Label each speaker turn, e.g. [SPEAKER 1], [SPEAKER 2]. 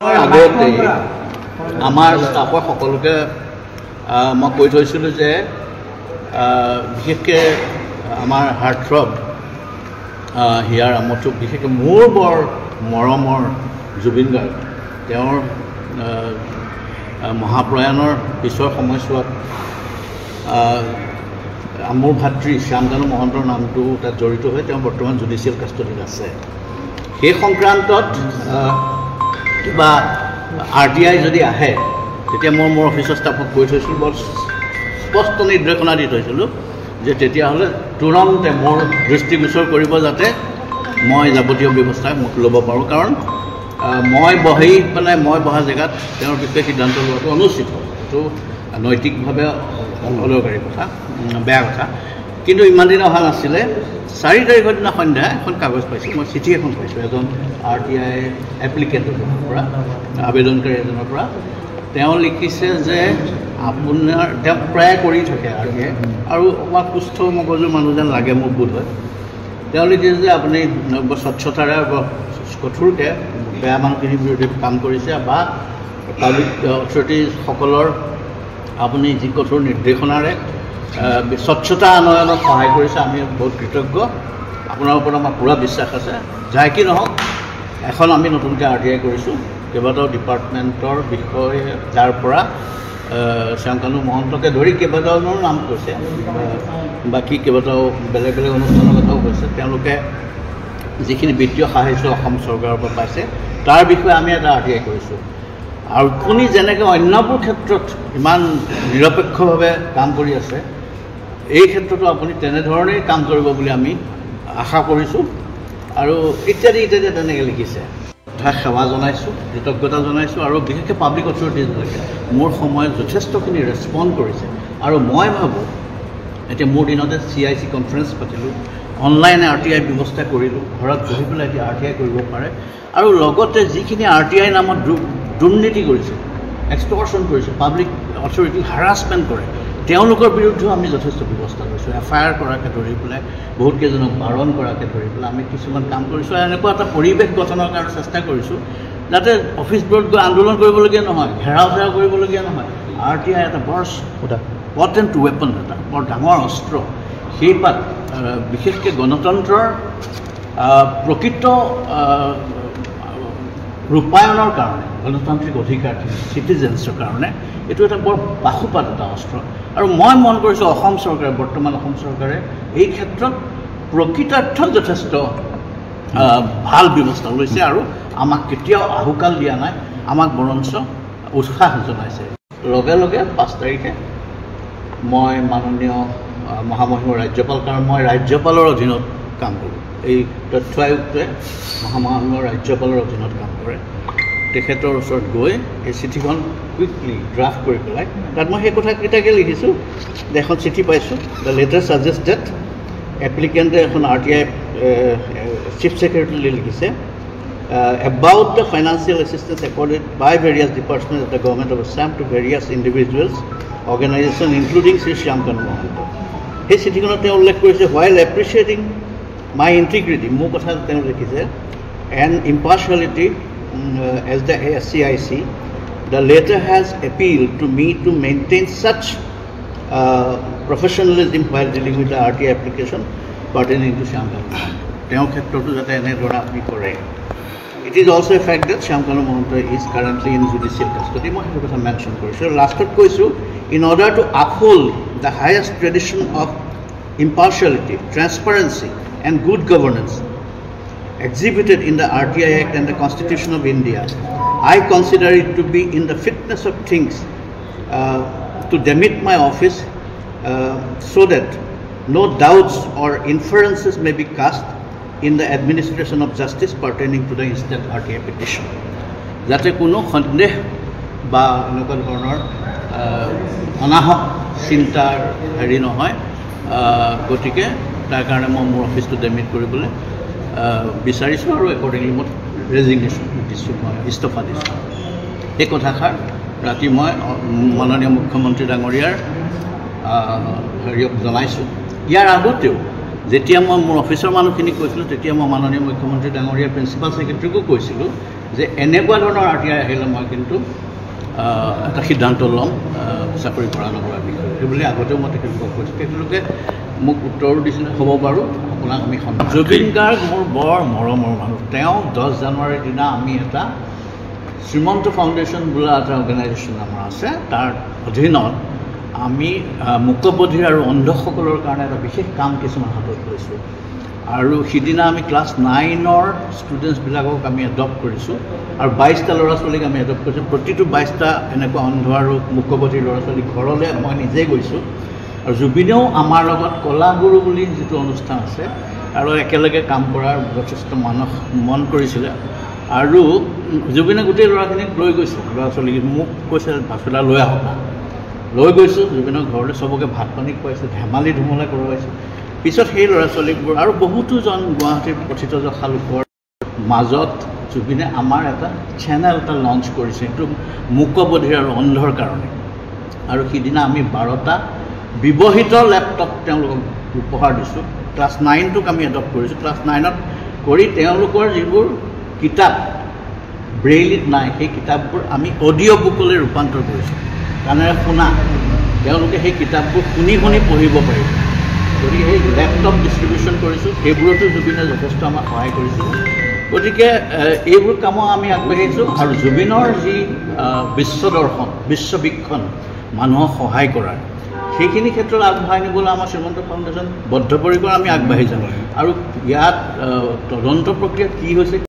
[SPEAKER 1] আগতে আমাৰ ষ্টাফৰ সকলোকে মই কৈ থৈছিলোঁ যে বিশেষকৈ আমাৰ হাৰ্টথ্ৰব হিয়াৰ আমঠুক বিশেষকৈ মোৰ বৰ মৰমৰ জুবিন গাৰ্গ তেওঁৰ মহাপ্ৰয়াণৰ পিছৰ সময়ছোৱাত মোৰ ভাতৃ শ্যামকানু মহন্তৰ নামটো তাত জড়িত হৈ তেওঁ বৰ্তমান জুডিচিয়েল কাষ্টডিত আছে। সেই সংক্ৰান্তত কিবা RTI যদি আহে তেতিয়া মই মোৰ অফিচৰ ষ্টাফক কৈ থৈছিলোঁ, বৰ স্পষ্ট নিৰ্দেশনা দি থৈছিলোঁ যে তেতিয়াহ'লে তুৰন্তে মোৰ দৃষ্টিগোচৰ কৰিব যাতে মই যাৱতীয় ব্যৱস্থা ল'ব পাৰোঁ। কাৰণ মই বহা জেগাত তেওঁৰ বিষয়ে সিদ্ধান্ত লোৱাটো অনুচিত, এইটো নৈতিকভাৱে অদৰকাৰী কথা, বেয়া কথা। কিন্তু ইমান দিন অহা নাছিলে। 4 তাৰিখৰ দিনা সন্ধ্যা এখন কাগজ পাইছোঁ, মই চিঠি এখন পাইছোঁ এজন RTI এপ্লিকেণ্টৰ পৰা, আবেদনকাৰী এজনৰ পৰা। তেওঁ লিখিছে যে আপোনাৰ তেওঁ প্ৰায় কৰি থাকে RTI আৰু অকণমান সুস্থ মগজুৰ মানুহ যেন লাগে মোৰ বোধ হয়। তেওঁ লিখিছে যে আপুনি স্বচ্ছতাৰে কঠোৰকৈ বেয়া মানুহখিনিৰ বিৰুদ্ধে কাম কৰিছে বা পাব্লিক অথৰিটিসকলৰ আপুনি যি কঠোৰ নিৰ্দেশনাৰে স্বচ্ছতা আনয়নত সহায় কৰিছে, আমি বহুত কৃতজ্ঞ। আপোনাৰ ওপৰত আমাৰ পূৰা বিশ্বাস আছে। যাই কি নহওক, এখন আমি নতুনকৈ RTI কৰিছোঁ, কেইবাটাও ডিপাৰ্টমেণ্টৰ বিষয়ে, যাৰ পৰা শ্যামকানু মহন্তকে ধৰি কেইবাটাও নাম কৈছে, বাকী কেইবাটাও বেলেগ বেলেগ অনুষ্ঠানৰ কথাও কৈছে। তেওঁলোকে যিখিনি বিত্তীয় সাহায্য অসম চৰকাৰৰ পৰা পাইছে তাৰ বিষয়ে আমি এটা RTI কৰিছোঁ। আৰু আপুনি যেনেকৈ অন্যবোৰ ক্ষেত্ৰত ইমান নিৰপেক্ষভাৱে কাম কৰি আছে, এই ক্ষেত্ৰতো আপুনি তেনেধৰণেই কাম কৰিব বুলি আমি আশা কৰিছোঁ। আৰু ইত্যাদি ইত্যাদি তেনেকৈ লিখিছে। সেৱা জনাইছোঁ, কৃতজ্ঞতা জনাইছোঁ। আৰু বিশেষকৈ পাব্লিক অথৰিটিজবিলাকে মোৰ সময়ত যথেষ্টখিনি ৰেছপণ্ড কৰিছে। আৰু মই ভাবোঁ এতিয়া মোৰ দিনতে CIC কনফাৰেঞ্চ পাতিলোঁ, অনলাইন RTI ব্যৱস্থা কৰিলোঁ, ঘৰত বহি পেলাই এতিয়া RTI কৰিব পাৰে। আৰু লগতে যিখিনি RTI নামত দুৰ্নীতি কৰিছে, এক্সটৰ্চন কৰিছে, পাব্লিক অথৰিটিক হাৰাছমেণ্ট কৰে, তেওঁলোকৰ বিৰুদ্ধেও আমি যথেষ্ট ব্যৱস্থা লৈছোঁ। FIR কৰাকৈ ধৰি পেলাই বহুত কেইজনক বাৰণ কৰাকৈ ধৰি পেলাই আমি কিছুমান কাম কৰিছোঁ। আৰু এনেকুৱা এটা পৰিৱেশ গঠনৰ কাৰণে চেষ্টা কৰিছোঁ যাতে অফিচবোৰত গৈ আন্দোলন কৰিবলগীয়া নহয়, ঘেৰাও কৰিবলগীয়া নহয়। RTI এটা বৰ পটেণ্ট ৱেপন, এটা বৰ ডাঙৰ অস্ত্ৰ। সেইপাত বিশেষকৈ গণতন্ত্ৰৰ প্ৰকৃত ৰূপায়ণৰ কাৰণে, গণতান্ত্ৰিক অধিকাৰ চিটিজেন্সৰ কাৰণে এইটো এটা বৰ বাসুপাত এটা অস্ত্ৰ। আৰু মই মন কৰিছোঁ অসম চৰকাৰে, বৰ্তমান অসম চৰকাৰে এই ক্ষেত্ৰত প্ৰকৃতাৰ্থত যথেষ্ট ভাল ব্যৱস্থা লৈছে আৰু আমাক কেতিয়াও আহুকাল দিয়া নাই, আমাক বৰঞ্চ উৎসাহ জনাইছে। লগে লগে 5 তাৰিখে মই মাননীয় মহামহিম ৰাজ্যপাল, কাৰণ মই ৰাজ্যপালৰ অধীনত কাম কৰোঁ, এই তথ্য আয়ুক্তই মহামহিম ৰাজ্যপালৰ অধীনত কাম কৰে, তেখেতৰ ওচৰত গৈ এই চিঠিখন কুইকলি ড্ৰাফ্ট কৰি পেলাই তাত মই সেই কথাকেইটাকে লিখিছোঁ যে এখন চিঠি পাইছোঁ। দ্য লেটাৰ ছাজেষ্ট ডেট এপ্লিকেণ্টে এখন RTI চিফ ছেক্ৰেটাৰীলৈ লিখিছে about the financial assistance accorded by various departments of the government of Assam to various individuals, organizations including Sri Shyamkanu Mohanto. সেই চিঠিখনত তেওঁ উল্লেখ কৰিছে, while appreciating my integrity, মোৰ কথা তেওঁ লিখিছে, and impartiality as the SCIC, the letter has appealed to me to maintain such professionalism while dealing with the RTI application pertaining to Shyamkanu Mohanto. তেওঁৰ ক্ষেত্ৰতো যাতে এনেধৰণে আপুনি কৰে। It is also a fact that Shyamkanu Mohanto is currently in judicial custody. মই সেইটো কথা mention কৰিছোঁ। লাষ্টত কৈছোঁ, in order to uphold the highest tradition of impartiality, transparency and good governance exhibited in the RTI Act and the Constitution of India, I consider it to be in the fitness of things to demit my office so that no doubts or inferences may be cast in the administration of justice pertaining to the instant RTI petition. যাতে কোনো সন্দেহ বা এনেকুৱা ধৰণৰ অনাহক চিন্তাৰ হেৰি নহয়, গতিকে তাৰ কাৰণে মই মোৰ অফিচটো ডেমিট কৰিবলৈ বিচাৰিছোঁ আৰু একৰ্ডিংলি মই ৰেজিগনেশ্যন দিছোঁ, মই ইস্তফা দিছোঁ। এই কথাষাৰ ৰাতি মই মাননীয় মুখ্যমন্ত্ৰী ডাঙৰীয়াৰ হেৰিয়ক জনাইছোঁ। ইয়াৰ আগতেও যেতিয়া মই মোৰ অফিচৰ মানুহখিনিক কৈছিলোঁ, তেতিয়া মই মাননীয় মুখ্যমন্ত্ৰী ডাঙৰীয়াৰ প্ৰিন্সিপাল ছেক্ৰেটাৰীকো কৈছিলোঁ যে এনেকুৱা ধৰণৰ RTI আহিলে মই কিন্তু এটা সিদ্ধান্ত ল'ম চাকৰি কৰা নকৰাৰ বিষয়ে সেইবুলি আগতেও মই তেখেতলোকক কৈছোঁ তেখেতলোকে মোক উত্তৰো দিছিলে হ'ব বাৰু আপোনাক আমি জুবিন গাৰ্গ মোৰ বৰ মৰমৰ মানুহ তেওঁ 10 জানুৱাৰীৰ দিনা আমি এটা শ্ৰীমন্ত ফাউণ্ডেশ্যন বোলা এটা অৰ্গেনাইজেশ্যন আমাৰ আছে তাৰ অধীনত আমি মূকবধিৰ আৰু অন্ধসকলৰ কাৰণে এটা বিশেষ কাম কিছুমান হাতত লৈছোঁ আৰু সিদিনা আমি ক্লাছ 9ৰ ষ্টুডেণ্টছবিলাকক আমি এডপ্ট কৰিছোঁ আৰু 22টা ল'ৰা ছোৱালীক আমি এডপ্ট কৰিছোঁ প্ৰতিটো 22টা এনেকুৱা অন্ধ আৰু মূকবধিৰ ল'ৰা ছোৱালী ঘৰলৈ মই নিজে গৈছোঁ আৰু জুবিনেও আমাৰ লগত কলাগুৰু বুলি যিটো অনুষ্ঠান আছে আৰু একেলগে কাম কৰাৰ যথেষ্ট মন কৰিছিলে আৰু জুবিনে গোটেই ল'ৰাখিনিক লৈ গৈছে ল'ৰা ছোৱালীক মোক কৈছে ভাস্কৰদা লৈ আহক না লৈ গৈছোঁ জুবিনৰ ঘৰলৈ চবকে ভাত পানী খুৱাইছোঁ ধেমালি ধুমলা কৰোৱাইছোঁ পিছত সেই ল'ৰা ছোৱালীবোৰ আৰু বহুতোজন গুৱাহাটীৰ কথিত জখা লোকৰ মাজত জুবিনে আমাৰ এটা চেনেল এটা লঞ্চ কৰিছে এইটো মূকবধিৰ আৰু অন্ধৰ কাৰণে আৰু সিদিনা আমি 12টা ব্যৱহৃত লেপটপ তেওঁলোকক উপহাৰ দিছোঁ ক্লাছ 9টোক আমি এডপ্ট কৰিছোঁ ক্লাছ 9ত কৰি তেওঁলোকৰ যিবোৰ কিতাপ ব্ৰেইলিত নাই সেই কিতাপবোৰ আমি অডিঅ' বুকলৈ ৰূপান্তৰ কৰিছোঁ কাণেৰে শুনা তেওঁলোকে সেই কিতাপবোৰ শুনি শুনি পঢ়িব পাৰিব গতিকে সেই লেপটপ ডিষ্ট্ৰিবিউশ্যন কৰিছোঁ সেইবোৰতো জুবিনে যথেষ্ট আমাক সহায় কৰিছোঁ গতিকে এইবোৰ কামত আমি আগবাঢ়িছোঁ আৰু জুবিনৰ যি বিশ্বদৰ্শন বিশ্ববীক্ষণ মানুহক সহায় কৰাৰ সেইখিনি ক্ষেত্ৰত আগবঢ়াই নিবলৈ আমাৰ শ্ৰীমন্ত ফাউণ্ডেশ্যন বদ্ধপৰিকৰ আমি আগবাঢ়ি যাম আৰু ইয়াত তদন্ত প্ৰক্ৰিয়াত কি হৈছে